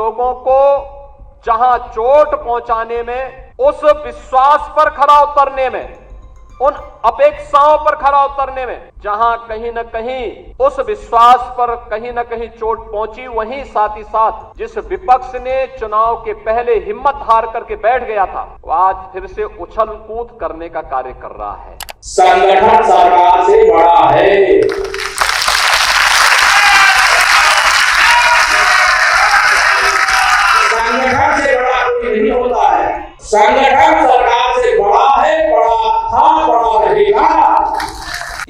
लोगों को जहां चोट पहुंचाने में, उस विश्वास पर खरा उतरने में, उन अपेक्षाओं पर खरा उतरने में जहां कहीं न कहीं उस विश्वास पर कहीं न कहीं चोट पहुंची, वहीं साथ ही साथ जिस विपक्ष ने चुनाव के पहले हिम्मत हार करके बैठ गया था, वो आज फिर से उछल कूद करने का कार्य कर रहा है। संगठन सरकार से बड़ा है। संगठन से बड़ा कोई नहीं होता है। संगठन सरकार से बड़ा है, बड़ा था, बड़ा रहेगा।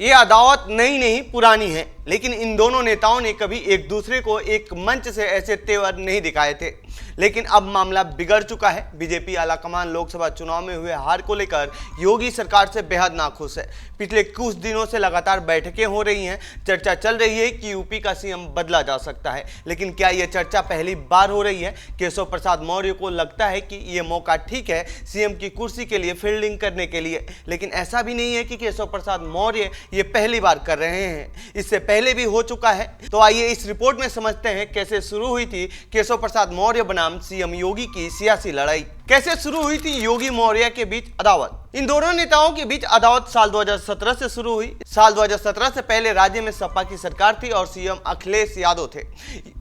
ये अदावत नई नहीं पुरानी है, लेकिन इन दोनों नेताओं ने कभी एक दूसरे को एक मंच से ऐसे तेवर नहीं दिखाए थे। लेकिन अब मामला बिगड़ चुका है। बीजेपी आलाकमान लोकसभा चुनाव में हुए हार को लेकर योगी सरकार से बेहद नाखुश है। पिछले कुछ दिनों से लगातार बैठकें हो रही हैं, चर्चा चल रही है कि यूपी का सीएम बदला जा सकता है। लेकिन क्या यह चर्चा पहली बार हो रही है? केशव प्रसाद मौर्य को लगता है कि यह मौका ठीक है सीएम की कुर्सी के लिए फील्डिंग करने के लिए, लेकिन ऐसा भी नहीं है कि केशव प्रसाद मौर्य ये पहली बार कर रहे हैं, इससे पहले भी हो चुका है। तो आइए इस रिपोर्ट में समझते हैं कैसे शुरू हुई थी केशव प्रसाद मौर्य बनाम सीएम योगी की सियासी लड़ाई। कैसे शुरू हुई थी योगी मौर्य के बीच अदावत? इन दोनों नेताओं के बीच अदावत साल 2017 से शुरू हुई। साल 2017 से पहले राज्य में सपा की सरकार थी और सीएम अखिलेश यादव थे।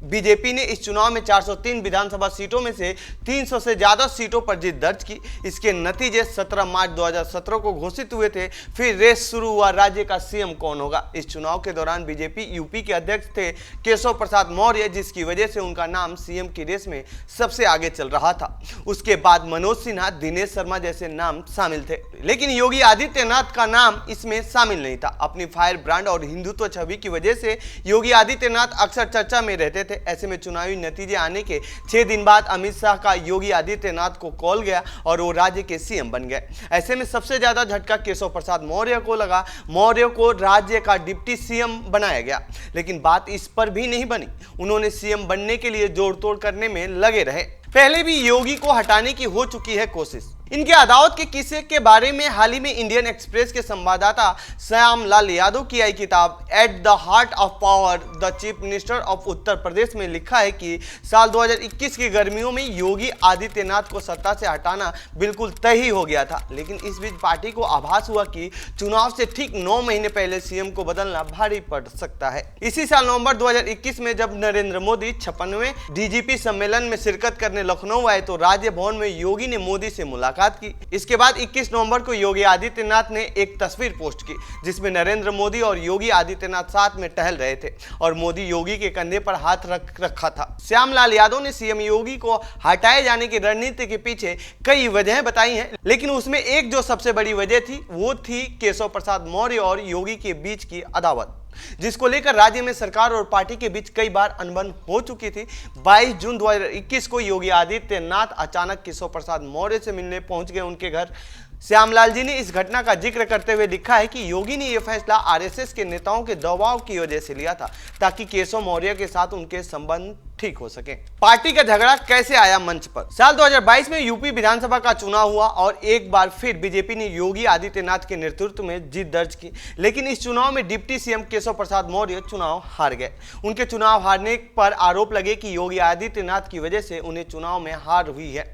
बीजेपी ने इस चुनाव में 403 विधानसभा सीटों में से 300 से ज्यादा सीटों पर जीत दर्ज की। इसके नतीजे 17 मार्च 2017 को घोषित हुए थे। फिर रेस शुरू हुआ, राज्य का सीएम कौन होगा। इस चुनाव के दौरान बीजेपी यूपी के अध्यक्ष थे केशव प्रसाद मौर्य, जिसकी वजह से उनका नाम सीएम की रेस में सबसे आगे चल रहा था। उसके बाद मनोज सिन्हा, दिनेश शर्मा जैसे नाम शामिल थे, लेकिन योगी आदित्यनाथ का नाम इसमें शामिल नहीं था। अपनी फायर ब्रांड और हिंदुत्व छवि की वजह से योगी आदित्यनाथ अक्सर चर्चा में रहते थे। ऐसे में चुनावी नतीजे आने के 6 दिन बाद अमित शाह का योगी आदित्यनाथ को कॉल गया और वो राज्य के सीएम बन गए। ऐसे में सबसे ज्यादा झटका केशव प्रसाद मौर्य को लगा। मौर्य को राज्य का डिप्टी सीएम बनाया गया, लेकिन बात इस पर भी नहीं बनी। उन्होंने सीएम बनने के लिए जोड़ तोड़ करने में लगे रहे। पहले भी योगी को हटाने की हो चुकी है कोशिश। इनके अदावत के किस्से के बारे में हाल ही में इंडियन एक्सप्रेस के संवाददाता श्याम लाल यादव की आई किताब at the heart of power the chief minister of Uttar Pradesh में लिखा है कि साल 2021 की गर्मियों में योगी आदित्यनाथ को सत्ता से हटाना बिल्कुल तय ही हो गया था। लेकिन इस बीच पार्टी को आभास हुआ कि चुनाव से ठीक 9 महीने पहले सीएम को बदलना भारी पड़ सकता है। इसी साल नवंबर 2021 में जब नरेंद्र मोदी 56वें डीजीपी सम्मेलन में शिरकत करने लखनऊ आए तो राज्य भवन में योगी ने मोदी से मुलाकात की। इसके बाद 21 नवंबर को योगी आदित्यनाथ ने एक तस्वीर पोस्ट की जिसमें नरेंद्र मोदी और योगी आदित्यनाथ साथ में टहल रहे थे और मोदी योगी के कंधे पर हाथ रखा था। श्यामलाल यादव ने सीएम योगी को हटाए जाने की रणनीति के पीछे कई वजहें बताई हैं, लेकिन उसमें एक जो सबसे बड़ी वजह थी वो थी केशव प्रसाद मौर्य और योगी के बीच की अदावत, जिसको लेकर राज्य में सरकार और पार्टी के बीच कई बार अनबन हो चुकी थी। 22 जून 2021 को योगी आदित्यनाथ अचानक केशव प्रसाद मौर्य से मिलने पहुंच गए उनके घर। श्यामलाल जी ने इस घटना का जिक्र करते हुए लिखा है कि योगी ने यह फैसला आरएसएस के नेताओं के दबाव की वजह से लिया था ताकि केशव मौर्य के साथ उनके संबंध ठीक हो सके। पार्टी का झगड़ा कैसे आया मंच पर? साल 2022 में यूपी विधानसभा का चुनाव हुआ और एक बार फिर बीजेपी ने योगी आदित्यनाथ के नेतृत्व में जीत दर्ज की, लेकिन इस चुनाव में डिप्टी सीएम केशव प्रसाद मौर्य चुनाव हार गए। उनके चुनाव हारने पर आरोप लगे कि योगी आदित्यनाथ की वजह से उन्हें चुनाव में हार हुई है।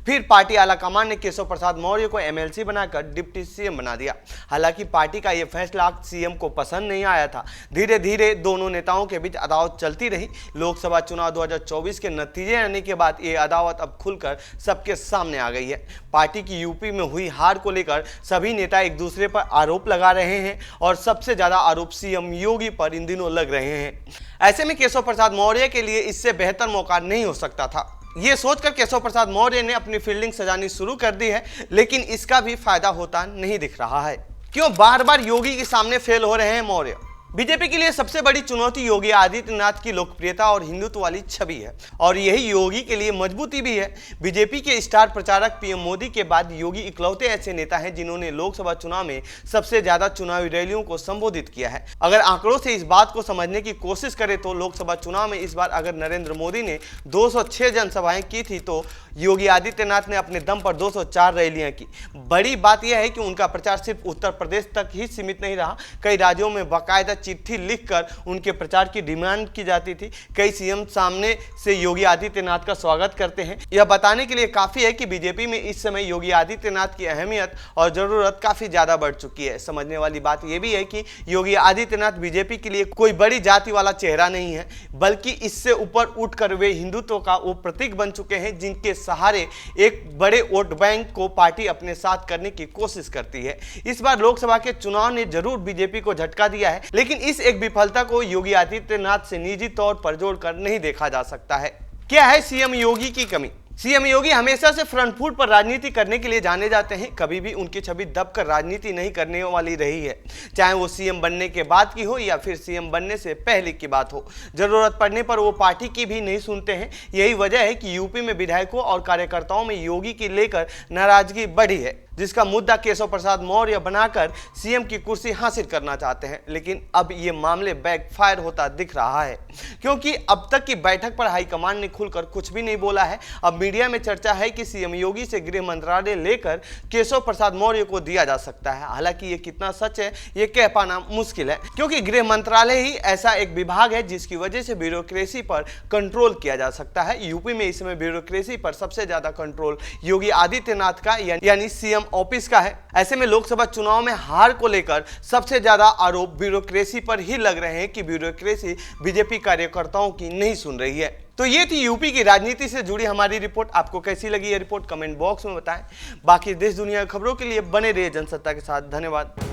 फिर पार्टी आलाकमान ने केशव प्रसाद मौर्य को एमएलसी बनाकर डिप्टी सीएम बना दिया। हालांकि पार्टी का यह फैसला सीएम को पसंद नहीं आया था। धीरे धीरे दोनों नेताओं के बीच अदावत चलती रही। लोकसभा चुनाव 2024 के नतीजे आने के बाद ये अदावत अब खुलकर सबके सामने आ गई है। पार्टी की यूपी में हुई हार को लेकर सभी नेता एक दूसरे पर आरोप लगा रहे हैं और सबसे ज्यादा आरोप सीएम योगी पर इन दिनों लग रहे हैं। ऐसे में केशव प्रसाद मौर्य के लिए इससे बेहतर मौका नहीं हो सकता था। ये सोचकर केशव प्रसाद मौर्य ने अपनी फील्डिंग सजानी शुरू कर दी है, लेकिन इसका भी फायदा होता नहीं दिख रहा है। क्यों बार बार योगी के सामने फेल हो रहे हैं मौर्य? बीजेपी के लिए सबसे बड़ी चुनौती योगी आदित्यनाथ की लोकप्रियता और हिंदुत्व वाली छवि है और यही योगी के लिए मजबूती भी है। बीजेपी के स्टार प्रचारक पीएम मोदी के बाद योगी इकलौते ऐसे नेता हैं जिन्होंने लोकसभा चुनाव में सबसे ज्यादा चुनावी रैलियों को संबोधित किया है। अगर आंकड़ों से इस बात को समझने की कोशिश करें तो लोकसभा चुनाव में इस बार अगर नरेंद्र मोदी ने 206 जनसभाएं की थी तो योगी आदित्यनाथ ने अपने दम पर 204 रैलियां की। बड़ी बात यह है कि उनका प्रचार सिर्फ उत्तर प्रदेश तक ही सीमित नहीं रहा, कई राज्यों में बाकायदा चिट्ठी लिखकर उनके प्रचार की डिमांड की जाती थी। कई सीएम सामने से योगी आदित्यनाथ का स्वागत करते हैं। यह बताने के लिए काफी है कि बीजेपी में इस समय योगी आदित्यनाथ की अहमियत और जरूरत काफी ज्यादा बढ़ चुकी है। समझने वाली बात यह भी है कि योगी आदित्यनाथ बीजेपी के लिए कोई बड़ी जाति वाला चेहरा नहीं है, बल्कि इससे ऊपर उठकर वे हिंदुत्व का वो प्रतीक बन चुके हैं जिनके सहारे एक बड़े वोट बैंक को पार्टी अपने साथ करने की कोशिश करती है। इस बार लोकसभा के चुनाव ने जरूर बीजेपी को झटका दिया है, लेकिन इस एक विफलता को योगी आदित्यनाथ से निजी तौर पर जोड़कर नहीं देखा जा सकता है। क्या है सीएम योगी की कमी? सीएम योगी हमेशा से फ्रंट फुट पर राजनीति करने के लिए जाने जाते हैं। कभी भी उनकी छवि दबकर राजनीति नहीं करने वाली रही है, चाहे वो सीएम बनने के बाद की हो या फिर सीएम बनने से पहले की बात हो। जरूरत पड़ने पर वो पार्टी की भी नहीं सुनते हैं। यही वजह है कि यूपी में विधायकों और कार्यकर्ताओं में योगी की लेकर नाराजगी बढ़ी है, जिसका मुद्दा केशव प्रसाद मौर्य बनाकर सीएम की कुर्सी हासिल करना चाहते हैं। लेकिन अब ये मामले बैकफायर होता दिख रहा है, क्योंकि अब तक की बैठक पर हाईकमान ने खुलकर कुछ भी नहीं बोला है। अब मीडिया में चर्चा है कि सीएम योगी से गृह मंत्रालय लेकर केशव प्रसाद मौर्य को दिया जा सकता है। हालांकि ये कितना सच है ये कह पाना मुश्किल है, क्योंकि गृह मंत्रालय ही ऐसा एक विभाग है जिसकी वजह से ब्यूरोक्रेसी पर कंट्रोल किया जा सकता है। यूपी में इस समय ब्यूरोक्रेसी पर सबसे ज्यादा कंट्रोल योगी आदित्यनाथ का यानी सीएम ऑफिस का है। ऐसे में लोकसभा चुनाव में हार को लेकर सबसे ज्यादा आरोप ब्यूरोक्रेसी पर ही लग रहे हैं कि ब्यूरोक्रेसी बीजेपी कार्यकर्ताओं की नहीं सुन रही है। तो ये थी यूपी की राजनीति से जुड़ी हमारी रिपोर्ट। आपको कैसी लगी ये रिपोर्ट कमेंट बॉक्स में बताएं। बाकी देश दुनिया की खबरों के लिए बने रहिए जनसत्ता के साथ। धन्यवाद।